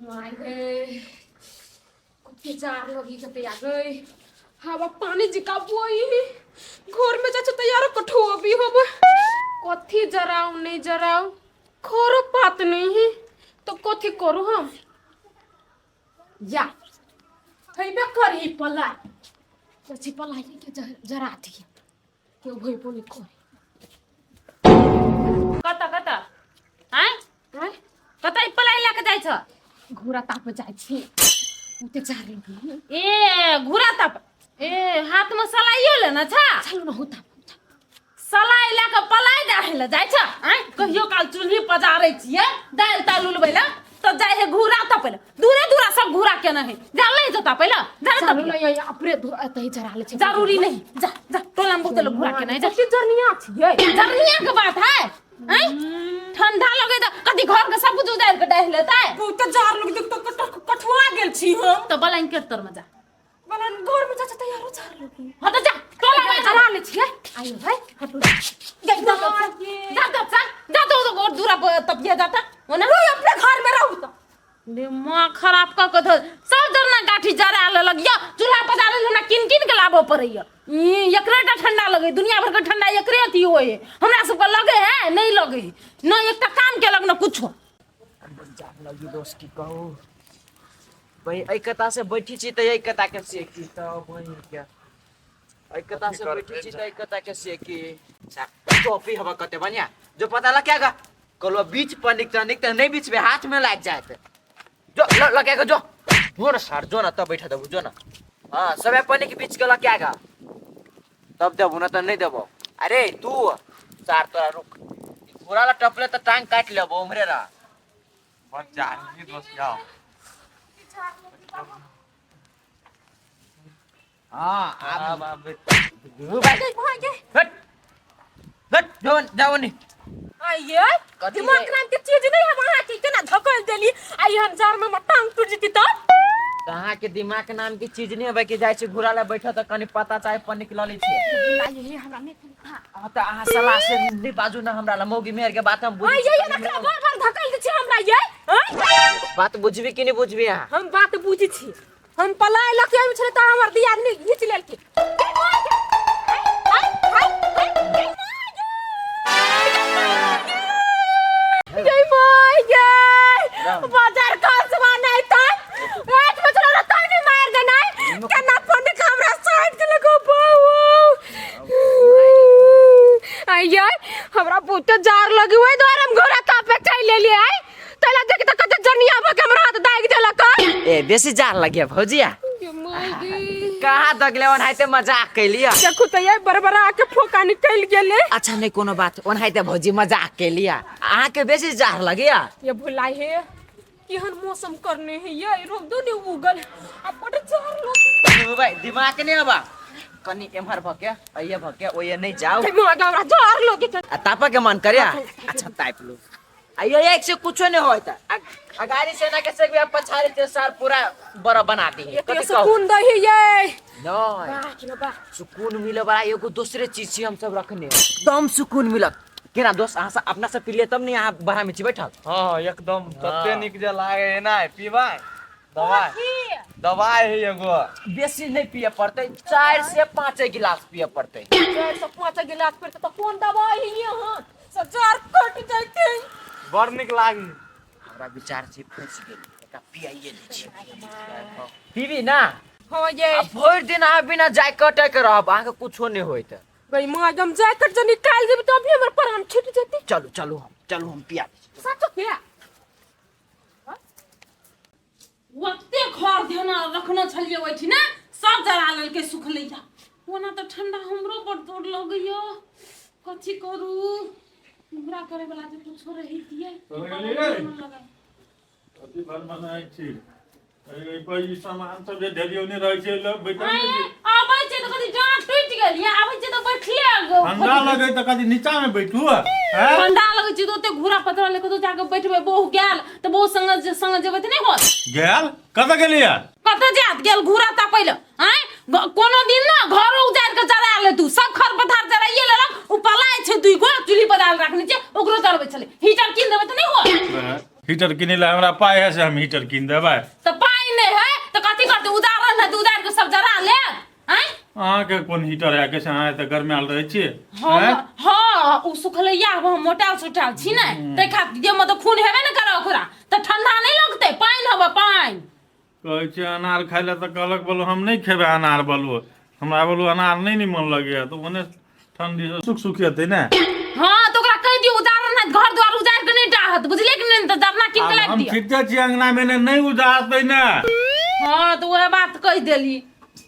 ngoài ghê cái jar लगी के तैयार गई हवा पानी जिका बोई घर में जाचे तैयार कठो भी होब कथी जराऊ नहीं जराऊ खोरो पात नहीं तो कथी करू हम या हइबे करी पला कथी पलाई के जरा थी के भई बोली करे कता कता हैं हैं कता पलाई लेके जाय छ घोड़ा ताप जाय छी उते जार लगी ए घुरा तप ए हाथ में सलाइयो ले न छ चलो न होता सलाई लेके पलाई दाहले जाय छ हैं कहियो काल चूल्ही पजारै छियै दाल तालुल बैला तो जाय है घुरा तपले दूरे दूरा सब घुरा के नहीं जान ले जता पहला जा चलो न ये अपरे तही जरा ले छी जरूरी नहीं जा जा टोला में बोतल घुरा के नहीं जा कथी जरनिया छियै जरनिया के बात है हैं ठंडा लगे त कथी घर के सब कुछ उदार के डाह लेता है बहुत जार लगी देख तो कठवा गेल छी हम तो बलाइन के तर में जा बलन घर में जाचे तैयार हो जार लगी हाँ तो जा टोला में जरा ले छियै आयो भाई हटो जा जा तो दूरा तपिया जाता वो ना अपने घर में रहू तो दिमाग खराब का कथो सब जरना गाठी जरा ले लगिया चूल्हा पजारे हमरा किन किन के लाबो पड़ैया एकरेटा ठंडा लगे दुनिया भर के ठंडा एकरे अथी होए हमरा सब को लगे है नहीं लगे न एकटा काम के लग न कुछो जान लगी दोस्त की कहू भाई एक कता से बैठी छी त एक कता के सेकी त वही क्या एक कता से बैठी छी त एक कता के सेकी टॉपी हवा कते बनिया जो पता लग क्या गा कलो बीच पर निकता नहीं बीच में हाथ में लग जाए जो लगेगा जो हो ना सर जो ना तब बैठा दबो जो ना हां सबे पानी के बीच के लग क्या गा तब देबो ना त नहीं देबो अरे तू सार तोरा रुक पूरा ला टपले त टांग काट लेबो उमरे रा मत जानी दोस्त जाओ हां अब हट हट जाओ नहीं आइए कथी दिमाग है? नाम के चीज नहीं है वहां की केना धकल देली आई हम जार में टांग टूट जती तो कहाँ के दिमाग के नाम की चीज नहीं है कि जाय छै घुरा ले बैठा त कनी पता चाहे पर निकल लै छी लाइए हमरा नहीं था आ त आहा सलाह से नहीं बाजू ना हमरा ला मौगी मेहर के बात हम बुझ आइए ये नखरा बार धकल दे छी हमरा ये बात बुझबी कि नहीं बुझबी अहाँ हम बात बुझी छी हम पलाय लके आइम छले त हमर दियाद नहीं घिच लेल की जय माय जय बाजार का सामान नहीं था एक बचला ना तो नहीं मार देना केना फोन के हमरा साइड के लगो बाऊ आइए हमरा बहुत जार लगी हुई द्वार हम घोड़ा कापे चल ले लिए आई तला देख त कत जनिया बा के हमरा हाथ दाग देला का ए बेसी जार लगिया भौजिया कहाँ तक ले ओनहाइते मजाक कैलिया देखो तो ये बरबरा के फोका निकल गेले अच्छा नहीं कोनो बात ओनहाइते भौजी मजाक कैलिया अहाँ के बेसी जार लगिया ये भुलाई है केहन मौसम करने है ये रोक दो ने उगल अब बड़ जार लगी भाई दिमाग नहीं हबा कनी एमहर भके अइए भके ओए नहीं जाओ दिमाग हमरा जार लगी आ तापा के मन करे अच्छा टाइप लो आइयो एक से कुछ नहीं होता अगाड़ी से ना कैसे भी पछाड़ी से सार पूरा बड़ा बना दी है ये सुकून दही ये नहीं सुकून मिले बड़ा एगो दूसरे चीज से हम सब रखने एकदम सुकून मिलत केना दोस्त अहाँ सब अपना से पीले तब नहीं यहाँ बड़ा में छी बैठल हाँ एकदम तते निक जे लागे है ना पीवाई दवाई है एगो बेसी नहीं पिए पड़ते 4 से 5 गिलास पिए पड़ते 4 से 5 गिलास पे तो कौन दवाई है यहाँ सब जार कट जाते बड़ निक लागी हमरा विचार से फंस गेल एकरा पियाइए लै छी पीबी ना हो ये अब भर दिन आ बिना जैकेट के रहब अहाँ के कुछो नहीं होइत भाई मागम जैकेट जो निकाल देब तो अभी हमर पर हम छूट जेते चलो हम पिया सच क्या वक्ते घर देना रखना छलिए ओठी ना सब जरा लेल के सुख लैया ओना तो ठंडा हमरो पर तोड़ लगैया कथी करू हमरा करे वाला जे कुछो रही दिए अति भर मनाई छी ए कोई सामान सब जे ढेलियो नहीं रह छै ल बैठल आबै छै त कथी डांट टूट गेल या आबै छै त बैठले गो ठंडा लगे त कदी नीचा में बैठू हैं ठंडा लगे छै त ओते घूरा पतरा लेके तो जाके बैठबे बहु गेल त बहु संग जेबै त नहीं होत गेल कत गेलिया कत जात गेल घूरा ता पहिले हैं कोनो दिन ना घर उजाड़ के जरा ले तू सब खर पथार जराइए लेलक उ पलाय छै दुई गो चूल्ही पदाल रखने छै ओकरो जरबै छले हीटर किन देबै त नहीं होत हीटर किने ला हमरा पाइ है से हम हीटर किन देबै। तो पाई नहीं है तो कथी करते उदाहरण है तो उदार के सब जरा ले हैं। अहाँके कोन हीटर है कैसे अहाँ त गरमायल रहै छियै। हाँ हाँ उ सुखलैया हम मोटाल सोटाल छी ने ते खातिर जे मत खून हेबे न करे ओकरा त ठंडा नहीं लगते पानी हवा पानी। कहै छै अनार खाइ ला त कहलक बोलो हम नहीं खेबै अनार बोलो हमरा बोलो अनार नहीं निमन लगैया तो ओने ठंडी से सुख सुखियतै ने। हाँ तो ओकरा कह दियो उदाहरण है घर द्वार उजाड़ के नहीं डाहत बुझले कि नहीं तो जरना किन के लाग हम दियो। ठीके छी अंगना में नहीं उजाड़तै ने। हाँ तो वह बात कह देली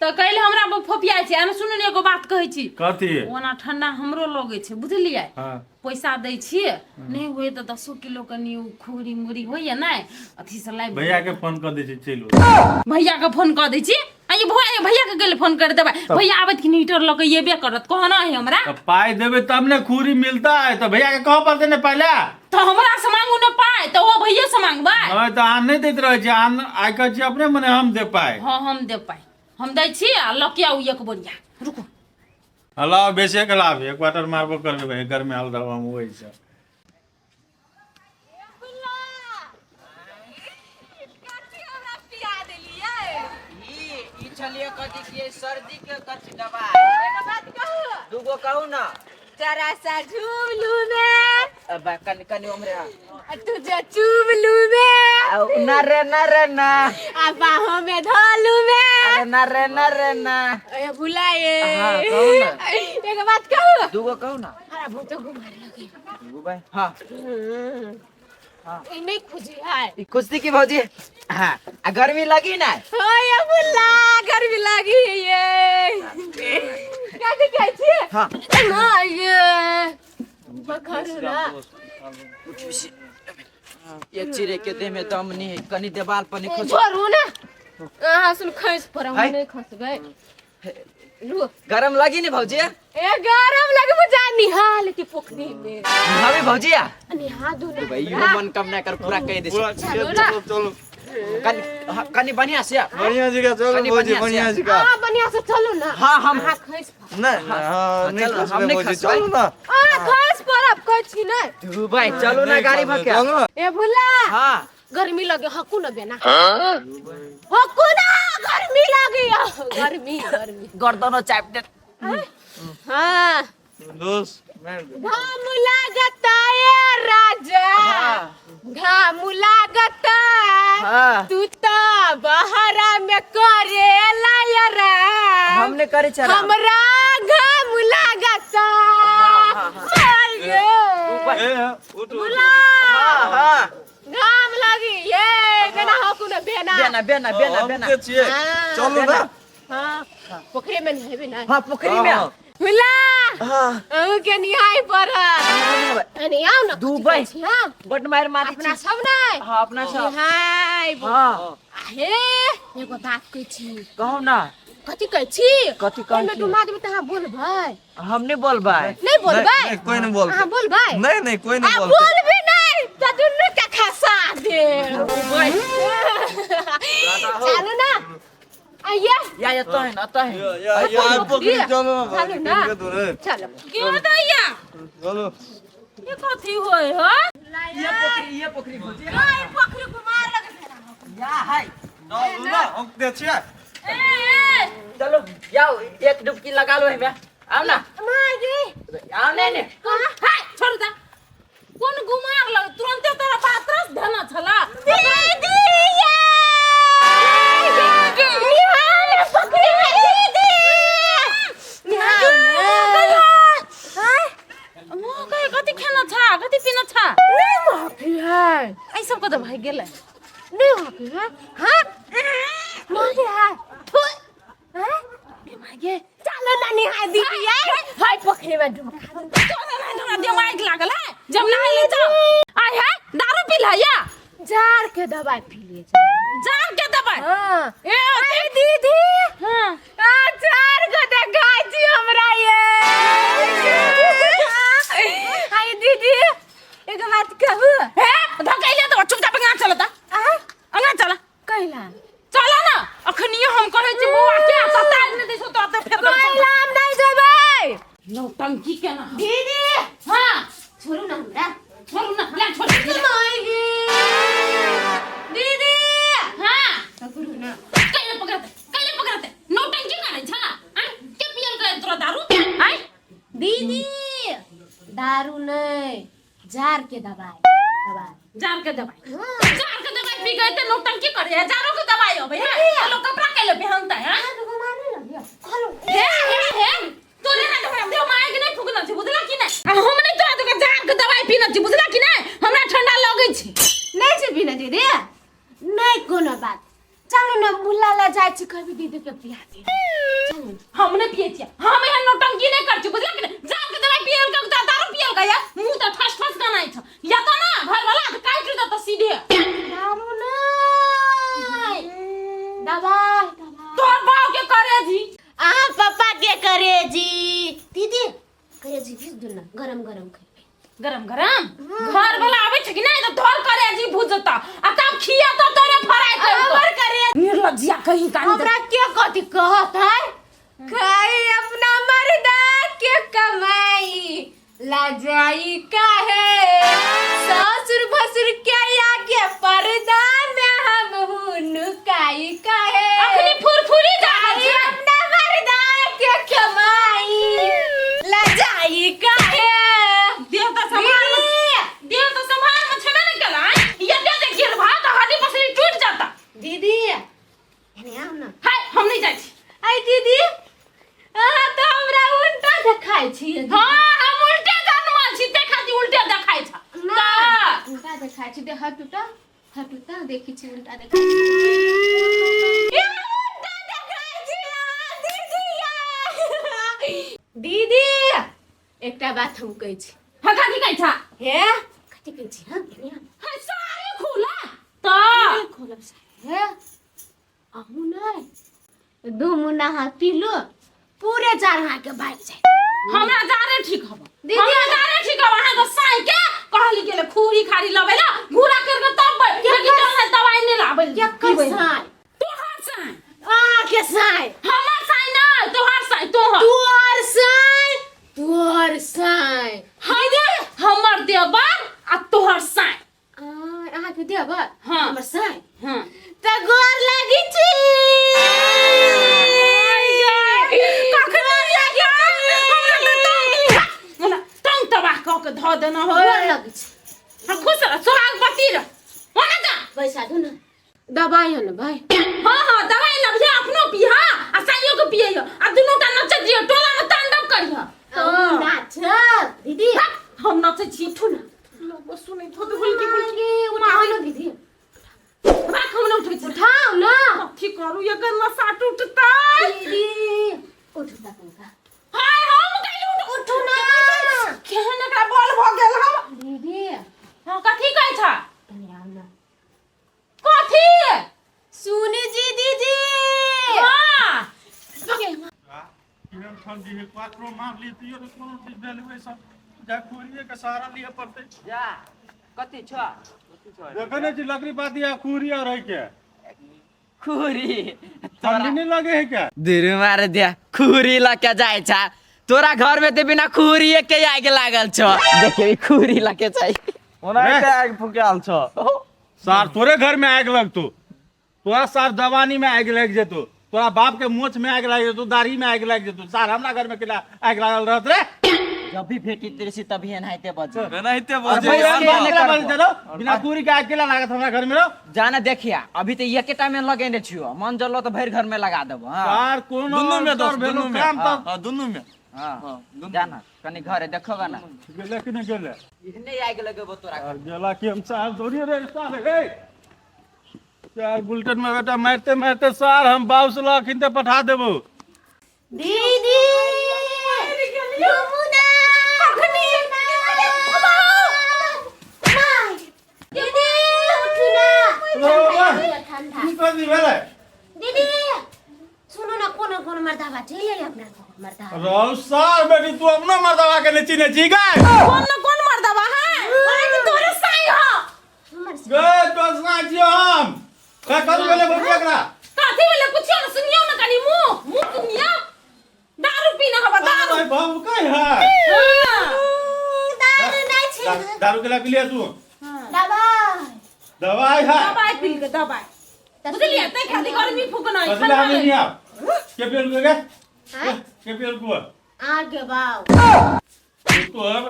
तो कहले हमरा फोपिया छै हम सुनु ने एगो बात कहै छी। कथी ओना ठंडा हमरो लगे छै बुझलियै। हाँ पैसा दै छियै नहीं हुए तो 10 किलो कनी खोरी मुरी होइए ना अथी से लाइब भैया के फोन कर दै छी चलू। भैया के फोन कर दै छी आई भैया के गेले फोन कर देबै भैया आबत कि हीटर लऽ के येबे करत कहना है हमरा। तो पाई देबै तब ने खूरी मिलता है तो भैया के कह पड़तै ने पहले। तो हमरा से मांगू न पाए तो वो भैया से मांगबै। नहीं तो अहाँ नहीं दैत रहै छी आइ कहै छी अपने मने हम दे पाए। हाँ हम दे पाए हम दै छी आ लऽ के आउ एक बोरिया रुको। अलाव बेचे के लाभ एक क्वार्टर मारबो कर देबै घर में हल्दा हम वही से। ई छलिए कथी के सर्दी के कथी दवाई दूगो कहू ना। जरा सा झूम लू मैं अब कनी उमरे तुझे चूम लू मैं ना रे ना अब बाहों में धोलू मैं। अरे ना रे ना ए बुलाए हाँ, कहू ना। एक बात कहू दूगो कहू ना। हरा भूत घुमाने लगे भाई हाँ ई नहीं खुजी है ई कुश्ती की भौजी। हाँ आ गर्मी लगी ना। ओए बुला गर्मी लगी ये क्या कहै छी। हाँ ना ये बखर ना एक चिरे के देह में दम नहीं है कनी देवाल पर नहीं खोज। छोड़ू ना हां सुन खैस पर हम है? नहीं खसबै लू गरम लगी नहीं भौजी। ए गरम लगे मुझे निहाल की पोखरी में भाभी भौजी निहा दू ना भाई यो मन कामना कर पूरा कह दे। चलो ना कनी बढ़िया से बढ़िया जी का चलो कनी भौजी बढ़िया बढ़िया से। जी का। हां बढ़िया से चलो ना हाँ हम हां खैस पर नहीं हाँ नहीं चलो, हम खसबे नहीं भौजी खसबै। चलो ना। खैस पर अब कहै छी ना तू भाई चलो ना गाड़ी भाग चलो ना। ए भुला हाँ गर्मी लगे हकू ना बेना हकू ना गर्मी लगी गर्मी गर्मी गर्दनो चाप दे। हां दोस्त मैं घाम लागता है राजा घाम लागता हाँ तू तो बहरा में करे लायरा हमने करे चला हमरा घाम लागता ए उठ बुला हाँ हाँ घाम लगी ये बेना हकू ना बेना बेना हम छिए हाँ, चलो ना। हां पोखरी में नहीं बेना हाँ पोखरी में हाँ। बुला हाँ के निहाई पर अनि आउ न दुबई। हां बट मार मार अपना सब नै हाँ अपना सब निहाई हाँ हे एगो बात कहै छी कहू ना। कथी कहै छी कथी कहै में छी? डुमा देबै त अहाँ बोलबै हम नहीं बोल भाई। नहीं बोलबै नहीं कोई नहीं बोलता। अहाँ बोलबै नहीं नहीं कोई नहीं आ बोलता। बोलबै नहीं त दुनु के खसा दे चलो ना आइए या तो है ना तो है यार पोखरी चलो ना चलो भौजी ना के दूर है। चलो के दैया चलो ये कथी होय हो ये पोखरी भौजी आई पोखरी को मार लगे या है। चलो ना हम दे छिए। ए चलो जाओ एक डुबकी लगा लो है आओ ना मागी आओ नहीं हाय छोड़ दे कोन गुमार लग तुरंते तोरा पात्रस धना छला दीदी ये निहाल पोखरी में दीदी निहाल हाय मो कहे कथी खाना छा कथी पीना छा नहीं माफी है ऐ सब को तो भाई गेले नहीं माफी है हां माफी है हां मागे चलो ना निहाल दीदी ये हाय पोखरी में डूब तोरा दिमाग लागल है जब नहाई ले जाओ आय है दारू पी लिया जार के दवाई पी लिए जान के दबाई हां ए दीदी हां आ जार को देखा छी हमरा ये हाय दीदी एक बात कहू हे धकैले तो चुपचाप अंगना चलता अंगना चला कहला चला ना अखनियो हम कहै छी बुआ के सताल ने देसो तो फेर कहला हम नहीं जेबै नौटंकी के ना दीदी हां छोड़ू ना हमरा छोड़ ना ले छोड़ माई गे जार के दवाई जार के दवाई पी गए थे नौटंकी करे है जारो के दवाई हो भैया ये लोग कपड़ा के ले पहनता है हे तोरे ना दवाई दे माय के नहीं फुकना छी बुझला कि नहीं हम नहीं तोरा तो जार के दवाई पीना छी बुझला कि नहीं हमरा ठंडा लगै छी नहीं छै बिना दीदी नहीं कोनो बात चलो ना बुलाला जाय छी कहबी दीदी के पिया दे हम नहीं पिए छी हम यहाँ नौटंकी नहीं कर छी बुझला कि नहीं जार के दवाई पियल के दारू पियल का या मुंह तो ठस ठस का नहीं छ या तो ना घर वाला काट दे तो सीधे दारू नहीं दवाई तोर बाव के करे जी पापा के करे जी दीदी करे जी भेज दो ना गरम गरम खाई गरम घर वाला आवे छ कि नहीं तो तोर करे जी भुजता आ तब खिया तो तोरे फराई करे निर्लज्जिया कहीं का हमरा के कथि कहत है खाई अपना मर्दा के कमाई लाजाई काहे ससुर भसुर के आगे पर्दा में हम हुनुकाई काहे अपनी फुरफुरी जा खाई अपना मर्दा के कमाई लाजाई काहे देवता समार में छबे नहीं कला ये दे देखिए भात हड्डी पसली टूट जाता दीदी एने आओ ना हाय हम नहीं जाई छी आई दीदी तो हमरा उल्टा देखाई छी हां हम उल्टे जानवा छी ते खाती उल्टे देखाई छ ना का उल्टा देखाई छी दे हटुटा देखी छी उल्टा देखाई छी उल्टा देखाई छी दीदी एकटा बात हम कहै छी हां कथि कहै छ हे कथि कहै छी हां हाय सारे खुला तो खोलब से हे आहू नहीं दो मुन्ना हाथ पी लो पूरे 4 हाथ के भाग जाए हमरा जारे ठीक हबो दीदी, हमरा जारे ठीक हबो हां तो साई के कहली गेले खूरी खारी लबेला घूरा करके तब लेकिन तोने दवाई नहीं लाबे क्या कैसाई तोहार साई आ के साई हमर साई ना तोहार साई तोहर साई हमर देवर आ तोहर साई अहाँ के देवर हाँ। हमर साई हां त गोर लागि छी तंग तबाह कऽ के धऽ देना हो गोर लागि छी हम खुश रह सोहाग बती रह ओना जा पैसा दो ना दवाई है ना भाई हां दवाई लबजे अपनो पिहा आ साइयो के पिययो आ दुनू टा नच दियो टोला में तांडव करियो नाच दीदी हम नचे छी ठु ना लोग सुनै थो तो बोल के उठाओ ना दीदी राख हम न उठै छी उठाओ ना ठीक करू ये गन्ना साट उठता दीदी उठता पंखा हाय हम कइले उठू ना केहन एकरा बॉल भ गेल हम दीदी हां कथि कहै छ तनी आओ ना कथि सुनी जी दीदी हां किरण ठंडी है क्वाट्रो मार ली तो ये कोनो चीज भेलवे सब जा खोरिए के सहारा लिए पड़ते जा कथि छ देखो ना जी लकड़ी पाती आ खूरी और है क्या खुरी ठंडी नहीं लगे है क्या दूर मार दिया खुरी लके जाय छ तोरा घर में ते बिना खुरी के आग लागल छ देखिए खुरी लके जाय ओना के आग फुकाल छ सार तोरे घर में आग लगतो तोरा सार जवानी में आग लग जेतो तोरा बाप के मोछ में आग लग जेतो दाढ़ी में आग लग जेतो सार हमरा घर में केला आग लागल रहत रे जब भी भेटी तेरे से तभी एनाइते बज बनाइते और बजे भैया के यार केला बज जरो बिना पूरी के आग केला लागत हमरा घर में रो जाना देखिया अभी तो एके टाइम में लगेने छियो मन जलो तो भर घर में लगा देबो हां सार कोनो दुन्नु में अवसर दस भेलो दुन्नु में काम तो हां दुन्नु में हां जाना कनी घरे देखोगा ना गेले कि नहीं गेले इतने आग लगेबो तोरा और गेला कि हम सार दौड़ी रे सार रे यार बुलेटिन में बेटा मारते मारते सार हम बाउस लाखिन ते पठा देबो दीदी यमुना कखनी दीदी उठना ठंडा की कर दी भेले दीदी सुनो ना कोन मर्दा बाटे ले अपना मर्दा रो सार बेटी तू अपना मर्दवा के नहीं चिने छी गए कौन मर्दवा है अरे तो तोरे साई हो हमर गए तो साजियो हम का कर गेले बटिया करा कथि भेले कुछो न सुनियो न कनी मुंह सुनियो दारू पीना हवा दारू भाई बाबू कहीं है दारू नहीं छी दारू के ला पी लिया तू दवाई दवाई है दवाई पी के दवाई बुझलिए ते खाली गर्मी फूकना है असला हमें नहीं आ के पेल के के पेल को आगे बाऊ तो अब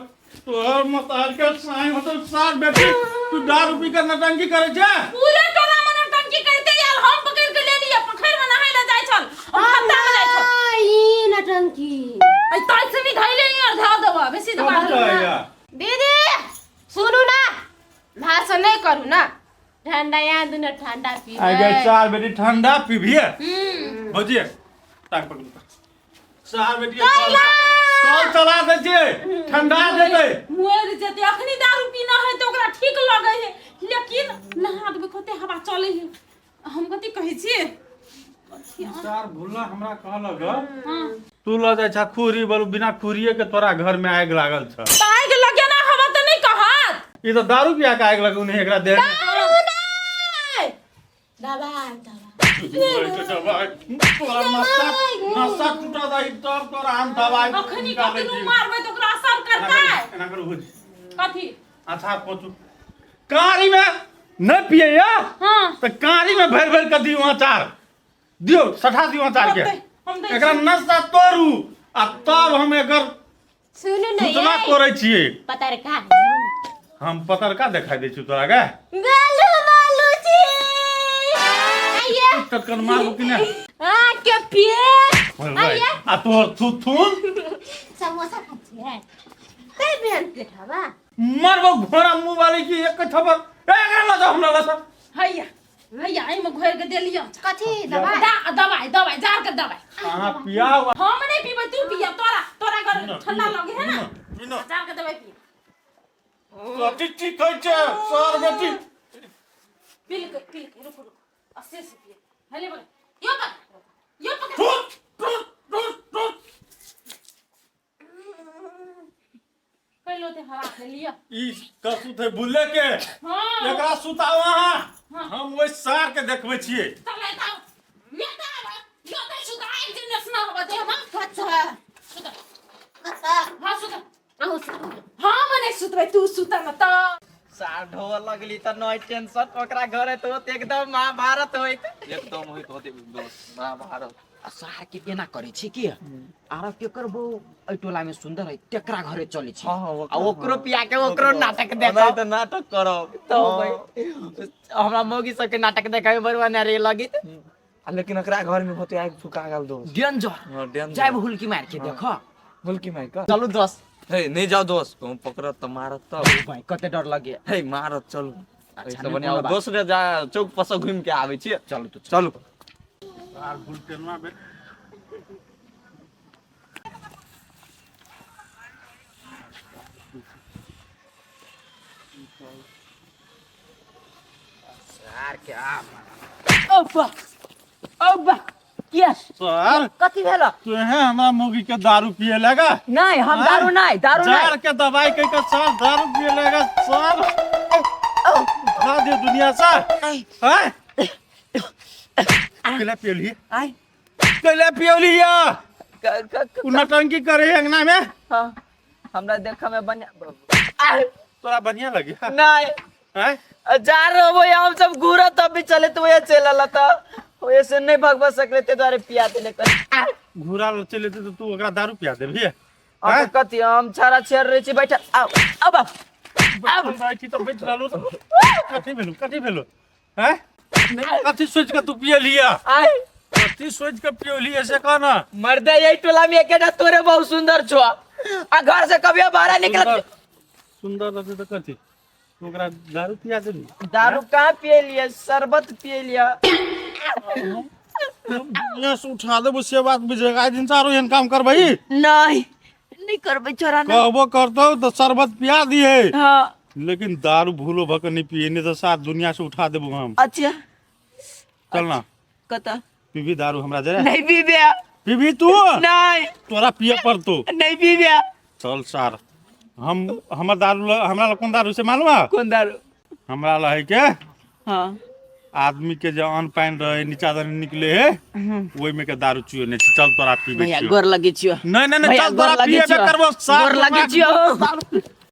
तोहर मतार के साई मतलब सार बेटी तू दारू पी कर नटंकी करे छे पूरे टोला में नौटंकी करते यार हम पकड़ के ले लिया पोखर में नहाए ला जाय छल हम खत्ता में जाय छल ई नटंकी आई ताई से भी धइले यार धा दबा बेसी दबा दीदी सुनू ना भाषण नहीं करू ना ठंडा यहाँ दुनो ठंडा पी आगे सार बेटी ठंडा पीबिए बुझिए ताक पकड़ सार बेटी कल चला दे छे ठंडा दे दे मुएर जते अखनी दारू पीना है तो ओकरा ठीक लगे है लेकिन नहा देबे कते हवा चले है हम कथि कहै छी सार भुल्ला हमरा कहलक हां तू ल जाय छा खूरी बोल बिना खूरिए के तोरा घर में आग लागल छ आग लगे ना हवा त नहीं कहत ई तो दारू पिया के आग लगू नहीं एकरा देह में दबाई तोरा नसा टूटा दाई तब तोरा हम दवाई अखनी कतनु मारबे तो ओकरा असर करता है एना करू हो कथि अच्छा पोचू कारी में न पिए या हां तो कारी में भर भर कर दियो अचार दियो सठा दियो अचार के हम दे एकरा नसा तोरू आ तब हम एकर सुनू नहीं सूचना करे छिए पता रे का हम पतरका दिखाई दे छु तोरा के गालू मालू छी आइए तकर मारू कि ना आ के पिए आइए आ तोर थुथुन समोसा खाती है कई बिहान के खावा मरबो घोड़ा मुंह वाली की एक थप्पड़ एकरा ला हमरा ला हैया हैया आई में घोर के देलियो कथी दबाई दवाई दवाई जार के दवाई हां पिया हुआ हम नहीं पीबे तू पिया तोरा घर ठंडा लगे है ना बिनो जार के दवाई पी कथि ठीक है छे सर बेटी पिल रुक अस्से से पिए हले बोले यो पकड़ पहले ते हवा ले लिया ई कसु थे बुले के हां एकरा सुताओ हां हम ओइ सार के देखबै छियै चले जाओ लेता यो ते सुधाई जिनस ना होबे दे हम सुता हां सुता हां मने सुतबे तू सुता न त सार ढोल लगली त नय टेंशन ओकरा घरे तो एकदम महाभारत होइत एकदम होइत होते दोस्त महाभारत आ सार के केना करे छी की आर के करबो ए टोला में सुंदर है तेकरा घरे चली छी हां हां आ ओकरो पिया के ओकरो नाटक नहीं देखो तो नाटक करब तो भाई हमरा मौगी सब के नाटक देखावे बरवा ना रे लगी लेकिन एकरा घर में होते आग फुका गेल दोस्त डेंजर हां डेंजर जाय हुल की मार के देखो गुलकी माई का चलू दोस्त हे नहीं जाओ दोस्त तुम पकड़त त मारत त भाई कते डर लगे हे मारत चलू अच्छा, ऐसे नहीं बनिया कोनो बात। दोस्त रे जा चौक पर से घूम के आवे छी चलू तो चलू सार बुलटेनवा बे सार के ओबा यस सर कथि भेला तू है हमरा मुगी के दारू पिए लगा नहीं हम दारू नहीं जार के दवाई कह के सर दारू पिए लगा सर खा दे दुनिया से हैं केला पियली आई केला पियली या क- नटंकी करे अंगना में हाँ, हमरा देखा में बनिया तोरा बढ़िया लगी नहीं हैं जा रहे हो हम सब घूरा तब भी चले तो ये चलला था वैसे नहीं भगवा सकले ते द्वारे पिया दे लेकर घूरा चले तो तू ओकरा दारू पिया दे भी अब कथि हम छारा छेर रही छी बैठा आओ अब अब बैठी तो बैठ रहलो कथी भेलो हैं कथी सोच के तू पिए लिया आई कथी सोच के पियो लिया से कहना मर्दे यही टोला में एकेटा तोरे बहुत सुंदर छो आ घर से कभी बाहर निकल सुंदर रहते तो कथी तू ओकरा दारू पिया दे दारू कहाँ पिए लिया शरबत पिए लिया दुनिया से उठा देबो से बात बुझेगा आइ दिन सारो एहन काम करबही नहीं करबे छोरा ना कहबो करतो तो शरबत पिया दिए हाँ लेकिन दारू भूलो भक नहीं पिए नहीं तो साथ दुनिया से उठा देबो हम अच्छा चल ना कता पीबी दारू हमरा जरे नहीं पीबे पीबी तू नहीं तोरा पिए पड़तो नहीं पीबे चल सार हम हमर दारू हमरा ला कौन दारू से मालूम है कौन दारू हमरा ला है के हाँ आदमी के जो अन्न पानी रहे नीचा दर निकले है वही में के दारू चुए नहीं चल तोरा पीबे भैया गोर लगे छियो नहीं नहीं नहीं भैया चल तोरा गोर लगे पिए छियो करबो सार गोर लगे छियो